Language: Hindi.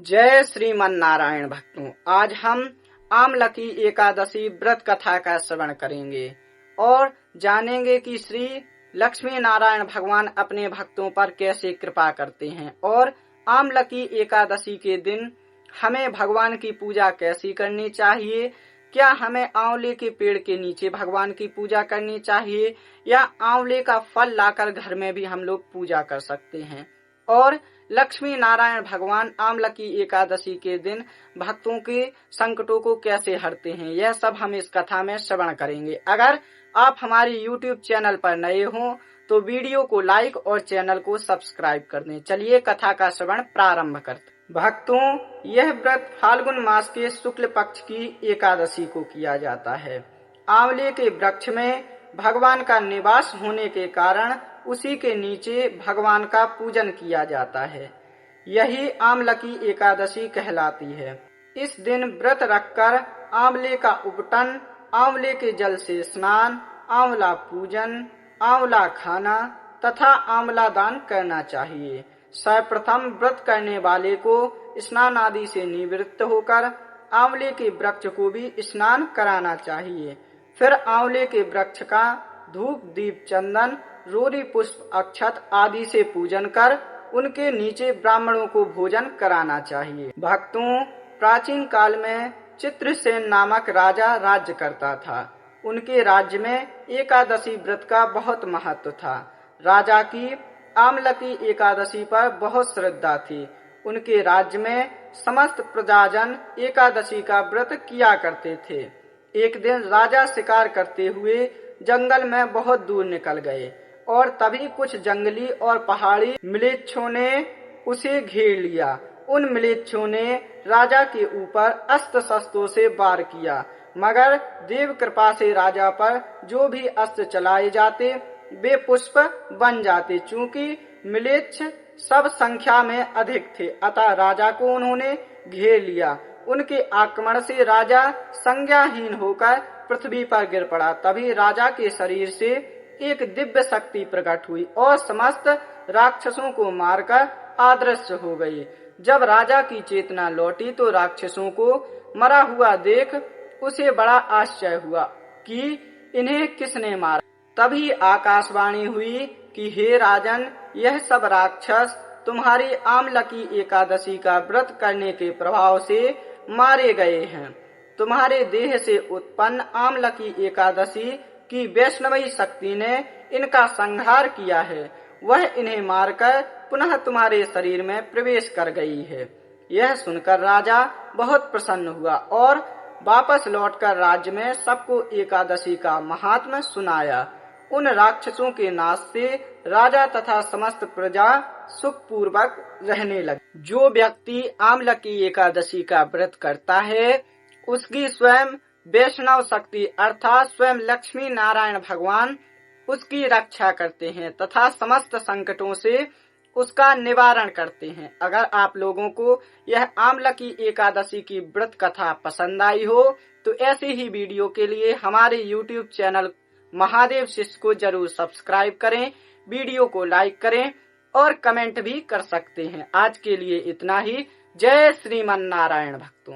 जय श्रीमन नारायण भक्तों, आज हम आमलकी एकादशी व्रत कथा का श्रवण करेंगे और जानेंगे कि श्री लक्ष्मी नारायण भगवान अपने भक्तों पर कैसे कृपा करते हैं और आमलकी एकादशी के दिन हमें भगवान की पूजा कैसी करनी चाहिए। क्या हमें आंवले के पेड़ के नीचे भगवान की पूजा करनी चाहिए या आंवले का फल लाकर घर में भी हम लोग पूजा कर सकते हैं। और लक्ष्मी नारायण भगवान आमलकी एकादशी के दिन भक्तों के संकटों को कैसे हरते हैं, यह सब हम इस कथा में श्रवण करेंगे। अगर आप हमारे YouTube चैनल पर नए हों तो वीडियो को लाइक और चैनल को सब्सक्राइब कर दें। चलिए कथा का श्रवण प्रारंभ करते हैं। भक्तों, यह व्रत फाल्गुन मास के शुक्ल पक्ष की एकादशी को किया जाता है। आंवले के वृक्ष में भगवान का निवास होने के कारण उसी के नीचे भगवान का पूजन किया जाता है। यही आमलकी एकादशी कहलाती है। इस दिन व्रत रखकर आंवले का उपटन, आंवले के जल से स्नान, आंवला पूजन, आंवला खाना तथा आंवला दान करना चाहिए। सर्वप्रथम व्रत करने वाले को स्नान आदि से निवृत्त होकर आंवले के वृक्ष को भी स्नान कराना चाहिए। फिर आंवले के वृक्ष का धूप, दीप, चंदन, रोरी, पुष्प, अक्षत आदि से पूजन कर उनके नीचे ब्राह्मणों को भोजन कराना चाहिए। भक्तों, प्राचीन काल में चित्रसेन नामक राजा राज्य करता था। उनके राज्य में एकादशी व्रत का बहुत महत्व था। राजा की आमलकी एकादशी पर बहुत श्रद्धा थी। उनके राज्य में समस्त प्रजाजन एकादशी का व्रत किया करते थे। एक दिन राजा शिकार करते हुए जंगल में बहुत दूर निकल गए और तभी कुछ जंगली और पहाड़ी म्लेच्छों ने उसे घेर लिया। उन म्लेच्छों ने राजा के ऊपर अस्त्र शस्त्रों से वार किया, मगर देव कृपा से राजा पर जो भी अस्त्र चलाए जाते वे पुष्प बन जाते। चूंकि म्लेच्छ सब संख्या में अधिक थे, अतः राजा को उन्होंने घेर लिया। उनके आक्रमण से राजा संज्ञाहीन होकर पृथ्वी पर गिर पड़ा। तभी राजा के शरीर से एक दिव्य शक्ति प्रकट हुई और समस्त राक्षसों को मारकर अदृश्य हो गई। जब राजा की चेतना लौटी तो राक्षसों को मरा हुआ देख उसे बड़ा आश्चर्य हुआ कि इन्हें किसने मारा। तभी आकाशवाणी हुई कि हे राजन, यह सब राक्षस तुम्हारी आमलकी एकादशी का व्रत करने के प्रभाव से मारे गए हैं। तुम्हारे देह से उत्पन्न आमलकी एकादशी की वैष्णवी शक्ति ने इनका संहार किया है। वह इन्हें मारकर पुनः तुम्हारे शरीर में प्रवेश कर गई है। यह सुनकर राजा बहुत प्रसन्न हुआ और वापस लौटकर राज्य में सबको एकादशी का महात्म्य सुनाया। उन राक्षसों के नाश से राजा तथा समस्त प्रजा सुखपूर्वक रहने लगी। जो व्यक्ति आमलकी एकादशी का व्रत करता है उसकी स्वयं वैष्णव शक्ति अर्थात स्वयं लक्ष्मी नारायण भगवान उसकी रक्षा करते हैं तथा समस्त संकटों से उसका निवारण करते हैं। अगर आप लोगों को यह आमलकी एकादशी की व्रत कथा पसंद आई हो तो ऐसी ही वीडियो के लिए हमारे YouTube चैनल महादेव शिष्य को जरूर सब्सक्राइब करें, वीडियो को लाइक करें और कमेंट भी कर सकते हैं। आज के लिए इतना ही। जय श्रीमन नारायण भक्तों।